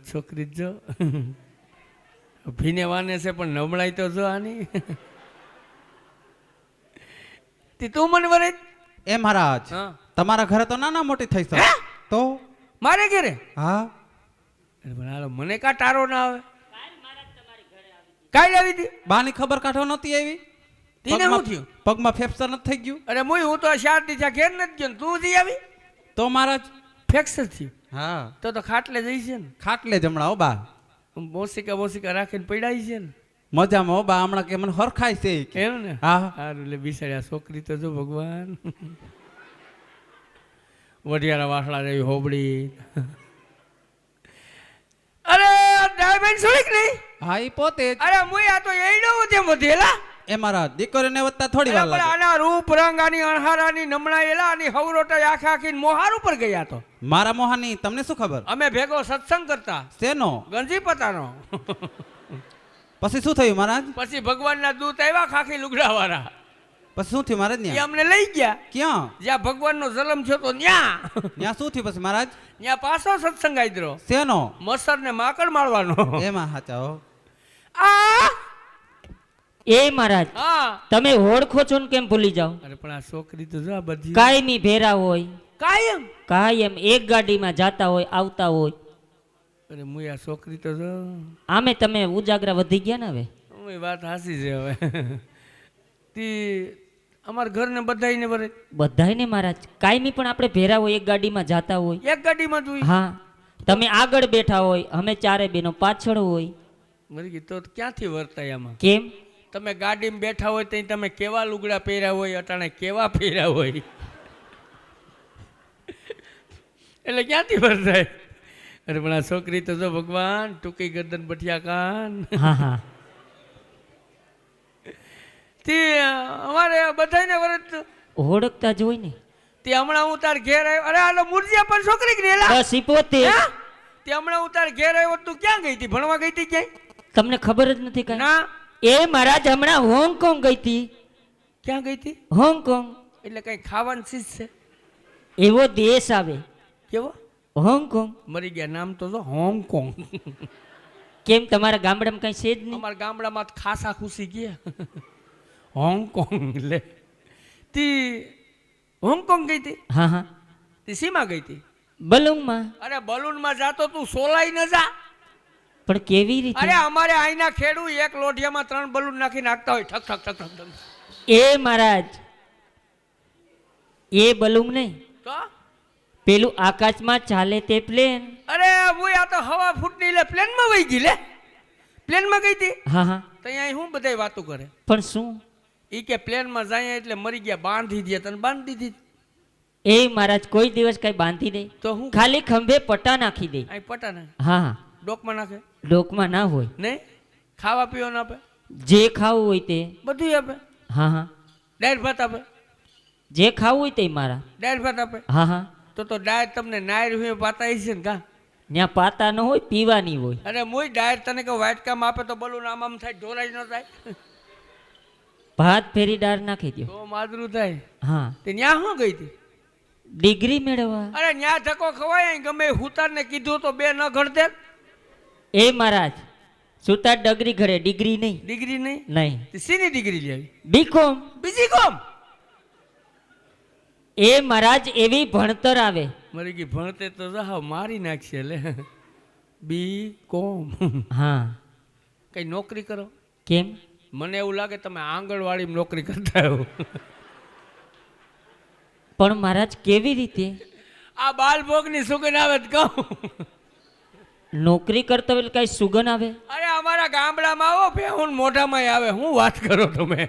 છોકરી જો ભીને વાને છે પણ નબળાઈ તો જો આની તું મને વરે એ મહારાજ તમારા ઘરે તો નાના મોટી થઈ છે તો મારે ઘરે હા મને કા ટારો ના આવે કાઈ આવી હતી બાની ખબર કાઢો નતી આવી તીને શું થયું પગમાં ફેફસર નથી થઈ ગયું અરે મુય હું તો શાર થી ઘેર નથી ગયો તું જી આવી તો મહારાજ ફેક્સર થયું હા તો ખાટલે જઈ છે ને ખાટલે જ હમણાં હો બા મોસિકા રાખીને પડાઈ છે ને મજામાં હો બા હમણાં કે મને હરખાય છે એમ ને હા સારું એટલે બિસાડ્યા છોકરી તો જો ભગવાન વઢિયારા વાસળા જેવી હોબડી અરે ડાયમંડ સોલિક નહીં હા ઈ પોતે જ અરે મુય આ તો એડો તે વધેલા એ મારા દીકરીને વધતા થોડી વાર લાગે આના રૂપ રંગ આની અણહારાની નમણાયેલા આની હવરોટા આખા આખી મોહાર ઉપર ગયા તો મારા મોહાની તમને શું ખબર અમે ભેગો સત્સંગ કરતા શેનો ગંજીપતાનો પછી શું થયું મહારાજ પછી ભગવાનના દૂત આવ્યા ખાખી લુગડા વાળા પછી શું થયું મહારાજ એ અમને લઈ ગયા ક્યાં જ્યાં ભગવાનનો જન્મ થયો તો ન્યા શું થયું પછી મહારાજ ન્યા પાછો સત્સંગ આદરો શેનો મસર ને માકડ મારવાનો એમાં હાચા હો આ એ મહારાજ હા તમે ઓળખો છો ને કેમ ભૂલી જાઓ અરે પણ આ છોકરી તો જો બધી કાયમી ભેરા હોય કાયમ કાયમ એક ગાડીમાં જાતા હોય આવતા હોય અરે મુય આ છોકરી તો જો આમે તમે ઉજાગરા વધી ગયા ને હવે હું વાત હાસી છે હવે તી અમાર ઘરને બધાઈને વરે બધાયને મહારાજ કાયમી પણ આપણે ભેરા હોય એક ગાડીમાં જાતા હોય એક ગાડીમાં તું હા તમે આગળ બેઠા હોય અમે ચારે બેનો પાછળ હોય મરી ગઈ તો ક્યાંથી વર્તાય આમાં કેમ તમે ગાડીમાં બેઠા હોય તો તમે કેવા લુગડા પહેર્યા હોય અટાણે કેવા પહેર્યા હોય એટલે ક્યાંથી વર્તાય અરે પણ આ છોકરી તો જો ભગવાન ટૂંકી ગરદન બઠિયા કાન હા હા તે અમારે બધાને વરત ઓળખતા જ હોય ને તે હમણાં હું તાર ઘેર આવ્યો અરે આલો મુરજીયા પણ છોકરી કે નેલા બસ ઈ પોતે તે હમણાં હું તાર ઘેર આવ્યો તું ક્યાં ગઈ હતી ભણવા ગઈ હતી ક્યાંય તમને ખબર જ નથી કઈ ના એ મહારાજ હમણાં હોંગકોંગ ગઈ હતી ક્યાં ગઈ હતી હોંગકોંગ એટલે કઈ ખાવાની ચીજ છે એવો દેશ આવે કેવો હોંગકોંગ મરી ગયા નામ તો જો હોંગકોંગ કેમ તમારા ગામડામાં કઈ છે જ નહીં અમારા ગામડામાં ખાસા ખુશી ગયા હોંગકોંગ લે તી હોંગકોંગ ગઈ હતી હા હા તી સીમા ગઈ હતી બલૂંગમાં અરે બલૂનમાં જાતો તું સોલાઈ ન જા પણ કેવી રીતે અરે અમારે આઈના ખેડૂ એક લોઢિયામાં 3 બલૂન નાખી નાખતા હોય ઠક ઠક ઠક ઠક એ મહારાજ એ બલૂંગ નહીં તો પેલું આકાશમાં ચાલે તે પ્લેન અરે હું આ તો હવા ફૂટની લે પ્લેનમાં વહી ગઈ લે પ્લેનમાં ગઈ હતી હા હા તો અહીંયા હું બધાય વાતો કરે પણ શું ઈ કે પ્લેનમાં જાય એટલે મરી ગયા બાંધી દે તને બાંધી દીધી એ મહારાજ કોઈ દિવસ કઈ બાંધી દે તો હું ખાલી ખંભે પટ્ટા નાખી દે અહીં પટા ને હા હા ડોકમાં નાખે ડોકમાં ના હોય નહીં ખાવા પીવાનું આપે જે ખાવું હોય તે બધું આપે હા હા દાળ ભાત આપે જે ખાવું હોય તે મારા દાળ ભાત આપે હા હા તો દાળ તમને નાયર હોય પાતા છે ને કા ત્યાં પાતા ન હોય પીવાની હોય અરે મુય દાળ તને કે વાટકામાં આપે તો બોલું આમ આમ થાય ઢોરાઈ ન થાય ભાત ફેરી દાળ નાખી દો તો માદરું થાય હા તે ન્યા શું ગઈ હતી ડિગ્રી મેળવવા અરે ન્યા ધક્કો ખવાય ગમે હુતારને કીધું તો 2 ન ઘડતે એ મહારાજ સુતાર ડગરી ઘરે ડિગ્રી નહીં ડિગ્રી નહીં નહીં શીની ડિગ્રી લેવી બીકોમ બીજી કોમ એ મહારાજ એવી ભણતર આવે મરી ગઈ ભણતે તો જાવ મારી નાખશે લે બી કોમ હા કઈ નોકરી કરો કેમ મને એવું લાગે તમે આંગણવાડીમાં નોકરી કરતા હો પણ મહારાજ કેવી રીતે આ બાલભોગની સુગંધ આવે તો કહું નોકરી કરતા એટલે કઈ સુગન આવે અરે અમારા ગામડામાં આવો ભેહું મોઢામાં આવે હું વાત કરો તમે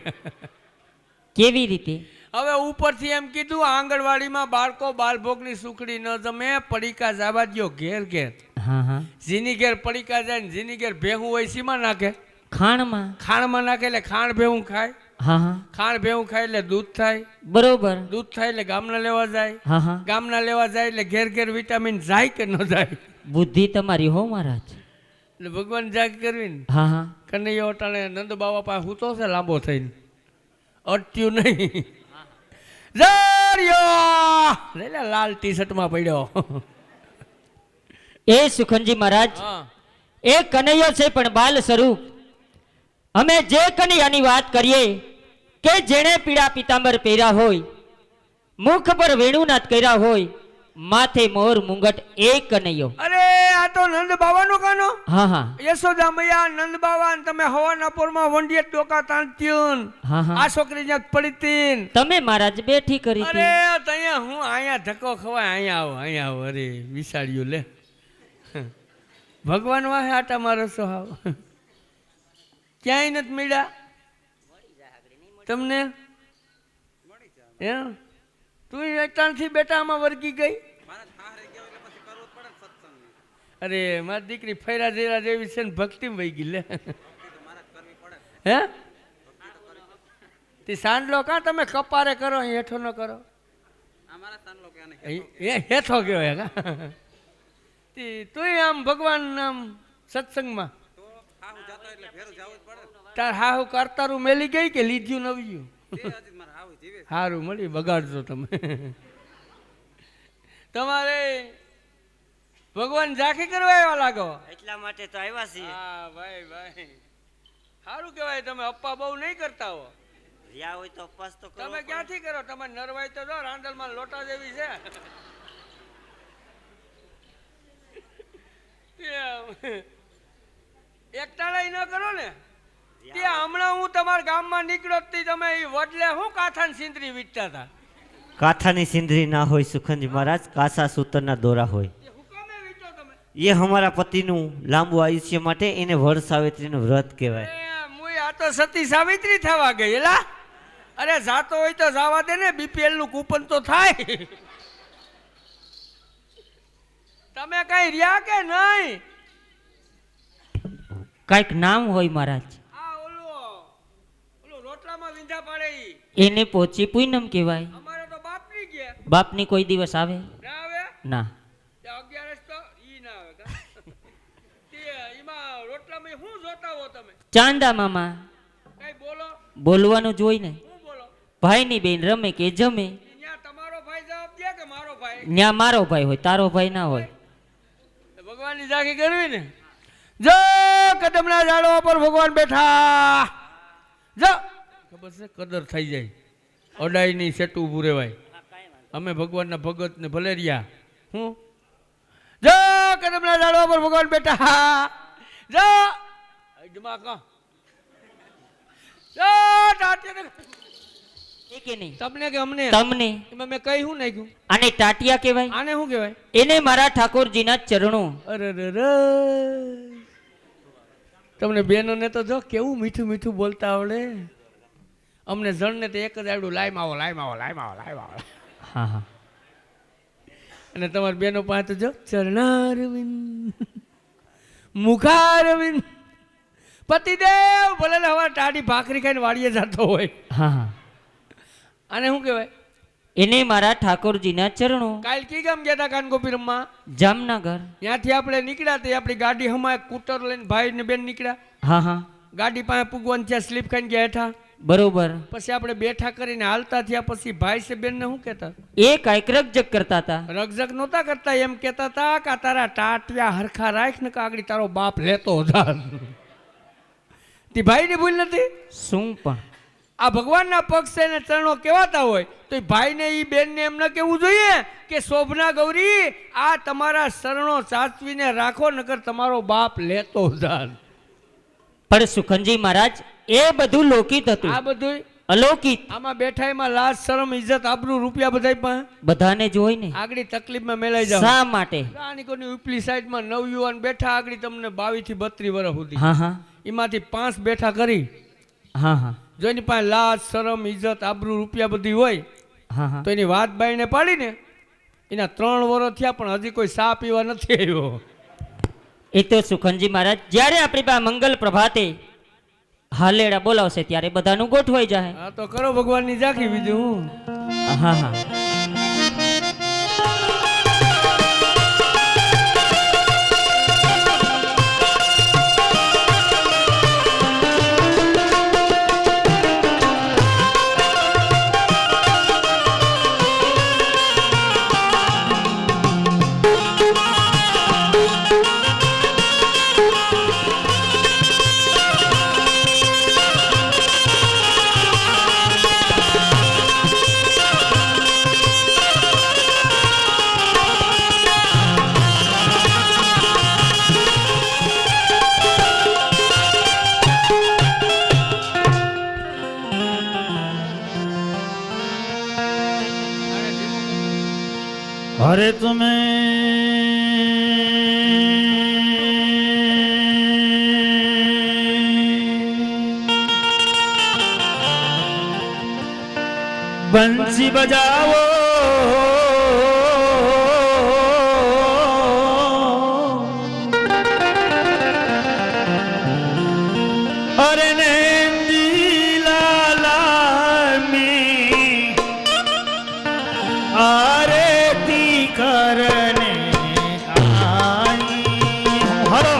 કેવી રીતે હવે ઉપરથી એમ કીધું આંગણવાડીમાં બાળકો બાલભોગની સુખડી ન જમે પડીકા જવા દ્યો ઘેર ઘેર હા હા જીની ઘેર પડીકા જાય ને જીની ઘેર ભેહું હોય સીમાં નાખે ખાણમાં ખાણમાં નાખે એટલે ખાણ ભેહું ખાય હા હા ખાણ ભેહું ખાય એટલે દૂધ થાય બરોબર દૂધ થાય એટલે ગામના લેવા જાય હા હા ગામના લેવા જાય એટલે ઘેર ઘેર વિટામિન જાય કે ન જાય બુદ્ધિ તમારી હો મહારાજ એટલે ભગવાન જાગ કરવી ને હા હા કનૈયો અટાણે નંદ બાબા પાસે હૂતો છે લાંબો થઈને અટક્યું નહીં જર્યો લાલ ટી શર્ટમાં પડ્યો એ સુખનજી મહારાજ હા એ કનૈયો છે પણ બાલ સ્વરૂપ. અમે જે કનૈયાની વાત કરીએ કે જેણે પીળા પીતાંબર પહેર્યા હોય, મુખ પર વેણુનાથ કર્યા હોય, માથે મોર મુંગટ, એ કનૈયો. અરે આ તો નંદ બાવાનો કાનો. હા હા યશોદા મૈયા નંદ બાવા ને તમે હવાના પોરમાં વંડીએ ટોકા તાંત્યુન. હા હા આ છોકરી જ્યાં પડી તીન. તમે મહારાજ બેઠી કરી અરે હતી. તઅહીંયા હું અહીંયા ધક્કો ખવાય, અહીંયા આવો. અરે વિસાડ્યું લે. ભગવાન વાહે આટા મારો છો હાવ. ક્યાંય નથી મળ્યા તમને? એમ તું અટાણથી બેટા આમાં વર્ગી ગઈ. અરે મારી દીકરી ફૈરા જેરા જેવી છે ને ભક્તિ વહી ગઈ લે. હે તે સાંડલો કાં તમે કપારે કરો, અહીં હેઠો ન કરો. એ હેઠો કહેવાય કા. તું આમ ભગવાન આમ સત્સંગમાં તાર હાહુ કરતારું મેલી ગઈ કે લીધ્યું નવ્યું? સારું મળી બગાડજો તમે. તમારે ભગવાન ઝાંખી કરવા આવ્યા લાગો. એટલા માટે તો આવ્યા છીએ. હા ભાઈ ભાઈ સારું કહેવાય. તમે અપ્પા બહુ નહીં કરતા હો. રહ્યા હોય તો ઉપવાસ તો કરવો તમે પડે. ક્યાંથી કરો? તમે નરવાઈ તો જો રાંદલમાં લોટા જેવી છે. એકટાળાઈ ન કરો ને. ત્યાં હમણાં હું તમારા ગામમાં નીકળ્યો તી તમે ઈ વડલે હું કાથાન સિંદરી વીટતા હતા. કાથાની સિંદરી ના હોય સુખનજી મહારાજ, કાસા સૂતરના દોરા હોય. એ હુકમે વીટો તમે? એ અમારા પતિનું લાંબુ આયુષ્ય માટે એને વડ સાવિત્રીનું વ્રત કહેવાય. મુય આ તો સતી સાવિત્રી થવા ગઈ એલા. અરે જાતો હોય તો જવા દે ને, બીપીએલ નું કૂપન તો થાય. તમે કઈ રહ્યા કે નહીં? કઈક નામ હોય મહારાજ. આ ઓલો રોટલામાં વિંધા પાડે ઈ. એને પોચી પૂનમ કહેવાય. અમારે તો બાપ ની ગયા. બાપની કોઈ દિવસ આવે ના આવે? ના. તે 11 તો ઈ ના આવે કા. તે ઈમાં રોટલામાં શું જોતા હો તમે? ચાંદા મામા. કઈ બોલો. બોલવાનું જ હોય ને. શું બોલો? ભાઈની બેન રમે કે જમે. ત્યાં તમારો ભાઈ જવાબ દે કે મારો ભાઈ? ન્યા મારો ભાઈ હોય, તારો ભાઈ ના હોય. ભગવાનની ઝાંખી કરવી ને. જો કદમના ઝાડવા પર ભગવાન બેઠા. જો ખબર છે કદર થઈ જાય. અડાઈ નહીં સેટું ઊભું રહેવાય. અમે ભગવાનના ભગત ને ભલે રહ્યા. હું જો કદમના ઝાડવા પર ભગવાન બેઠા. જો અજમા કા જો ટાટિયા એ કે નહીં તમને કે અમને? તમને. એમાં મેં કઈ શું નાખ્યું? આને ટાટિયા કહેવાય. આને શું કહેવાય? એને મારા ઠાકોરજીના ચરણો. અરે તમને બેનોને તો જો કેવું મીઠું મીઠું બોલતા આવડે. અમને જણને તો એક જ આવડું, લાઈમ આવો લાઈમ આવો લાઈમ આવો લાઈમ આવો. હા હા. અને તમારી બેનો પાસે તો જો ચરણારવિંદ મુખારવિંદ. પતિદેવ ભલે ને હવે ટાઢી ભાખરી ખાઈને વાડીએ જતો હોય. હા હા. આને શું કહેવાય? એને મારા ઠાકોરજીના ચરણો. કાલ કી ગામ ગયા હતા કાનગોપી રમવા? જામનગર. ત્યાંથી આપણે નીકળ્યા તે આપણી ગાડી હમણાં સ્કૂટર લઈને ભાઈ ને બેન નીકળ્યા. હા હા. ગાડી પાસે પૂગવાનું ત્યાં સ્લીપ ખાઈને ગયા હેઠા. બરોબર. પછી આપણે બેઠા કરીને હાલતા થયા. પછી ભાઈ છે બેન ને શું કહેતા? એ કાંઈક રકજક કરતા હતા. રગજગ નહોતા કરતા, એમ કહેતા હતા કે તારા ટાટિયા હરખા રાખ ને કાગડી તારો બાપ લેતો જા. તે ભાઈ ની ભૂલ નથી. શું પણ આ ભગવાનના પગ છે ને ચરણો કહેવાતા હોય તો એ ભાઈને એ બેનને એમ ન કહેવું જોઈએ કે શોભના ગૌરી આ તમારા શરણો સાચવીને રાખો નકર તમારો બાપ લેતો જાય. પણ સુખનજી મહારાજ એ બધું લોકિત હતું. આ બધું અલૌકિક. આમાં બેઠા એમાં લાજ શરમ ઇજ્જત આબરૂ રૂપિયા બધાય પાસે બધાને જ હોય ને. આગળી તકલીફમાં મેળાઈ જાવ. શા માટે? આની ઉપલી સાઈડમાં નવયુવાન બેઠા આગળી તમને 22 થી 32 વર્ષ સુધી. હા હા. એમાંથી 5 બેઠા કરી. હા હા. જો એની પાસે લાજ શરમ ઇજ્જત આબરૂ રૂપિયા બધી હોય હા હા. તો એની વાત બાઈને પાડીને એના 3 વર્ષ થયા પણ હજી કોઈ સા પીવા નથી આવ્યો. એ તો સુખનજી મહારાજ જ્યારે આપણી પાસે મંગલ પ્રભાતે હાલેડા બોલાવશે ત્યારે બધાનું ગોઠવાઈ જાય. હા તો કરો ભગવાનની ઝાંખી બીજું હું. હા હા. अरे तुम्हें बंसी बजाओ अरे नंदी लाला में आरती करने आई हलो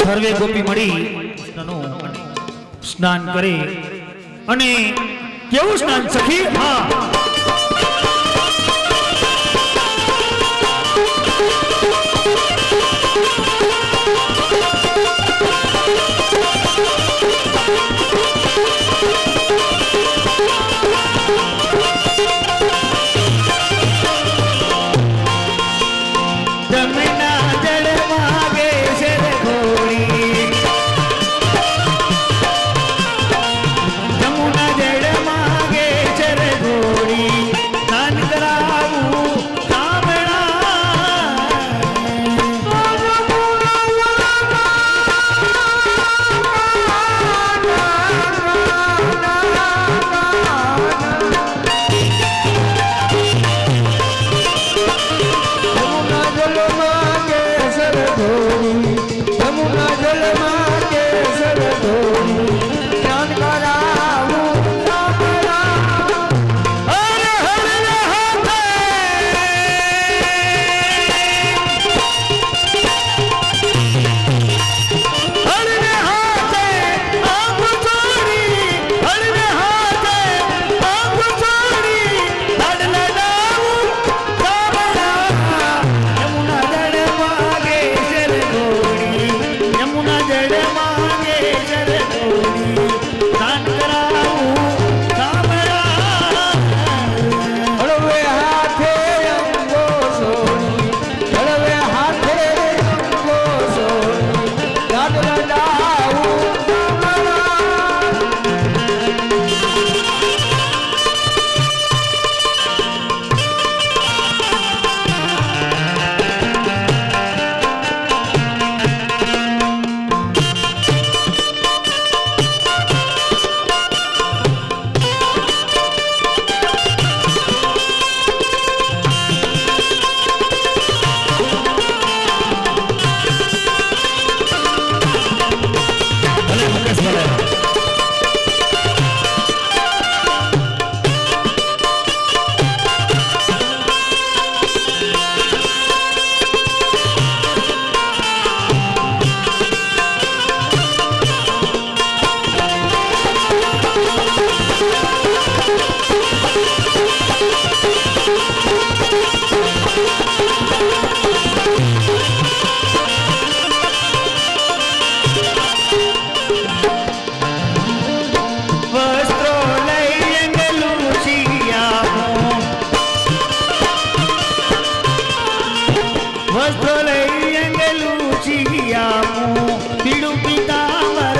સર્વે ગોપી મળી કૃષ્ણનું સ્નાન કરે અને કેવું સ્નાન સખી હા વસ્ત્રો લઈ અંગે લૂછી આપું પીળું પીતાંબર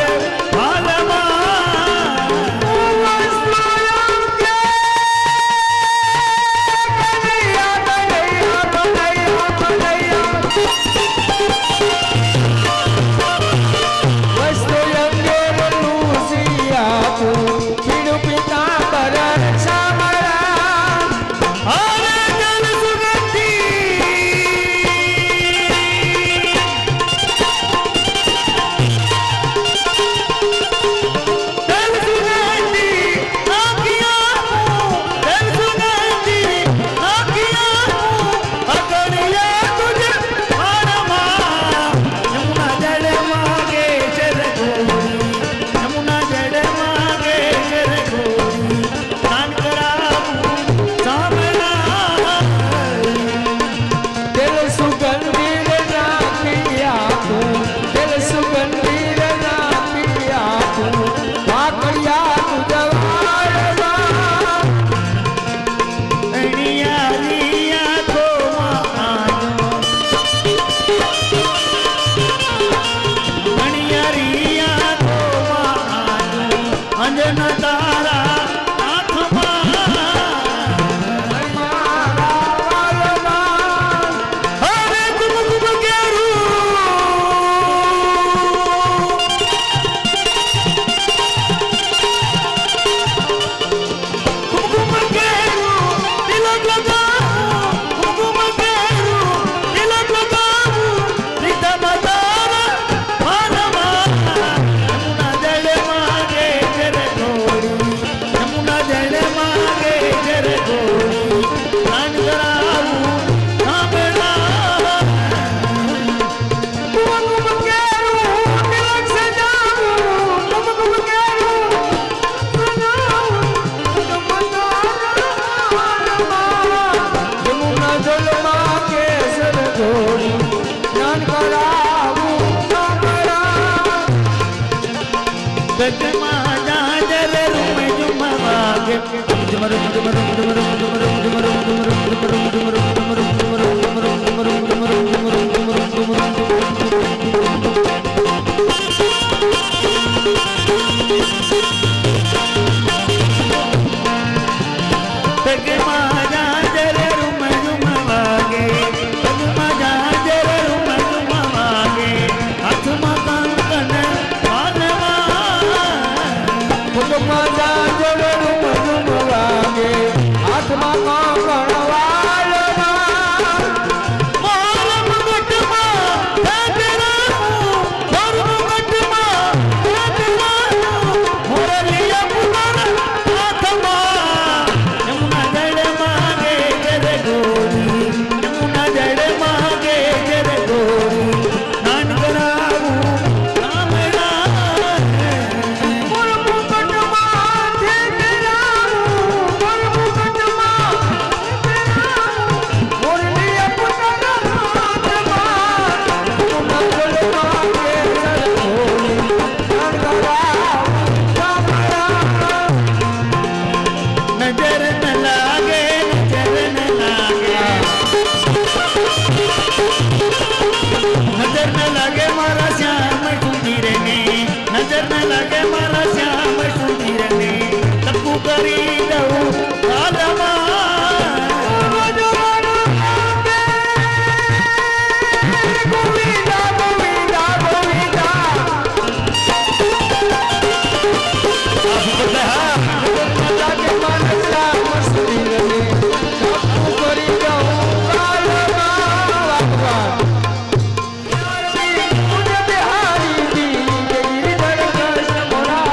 મોરા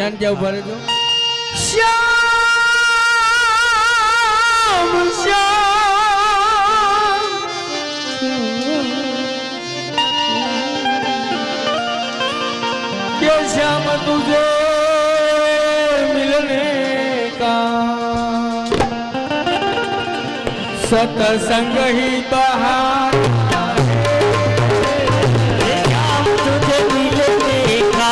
ધ્યાન ત્યાં ઉભા રહેજો. શ્યામ શ્યામ કે શ્યામ તુજે મિલને કા सतसंग ही बहार श्याम तुझे मिलने का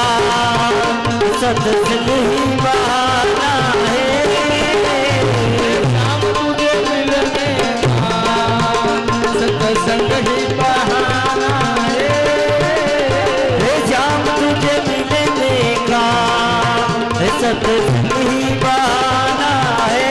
सत्संग ही बहाना है श्याम तुझे मिलने का सतसंग ही बहाना है श्याम तुझे मिलने का सत्संग ही बहाना है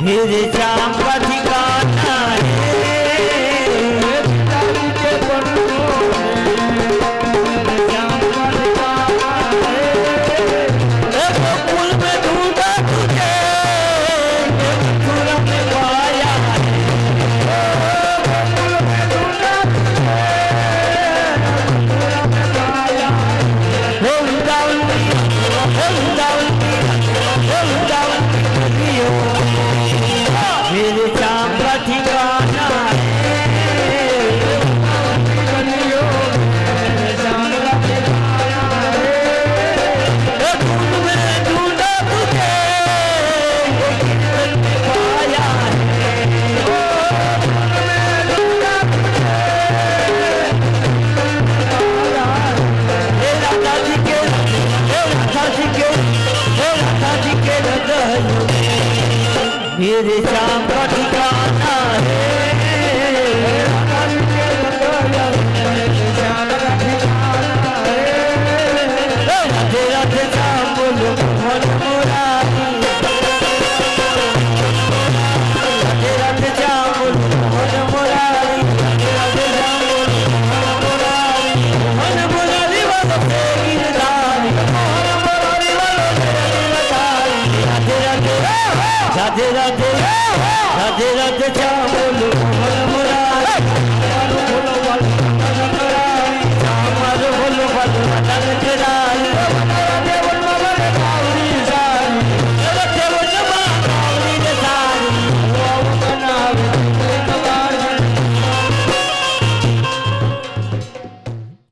मेरे श्याम का ठिकाना है पिताजी के पन्नों में मेरे श्याम का ठिकाना है. गोकुल में ढूंढा तुझे मथुरा में पाया है गोकुल में ढूंढा तुझे मथुरा में पाया है. वृंदावन मेरे श्याम का ठिकाना है गलियों में श्याम का ठिकाना है. गोकुल में ढूंढा तुझे कीर्तन में पाया है गोकुल में ढूंढा तुझे राधा जी के हृदय मेरे श्याम का ठिकाना है राधे राधे श्याम बोलो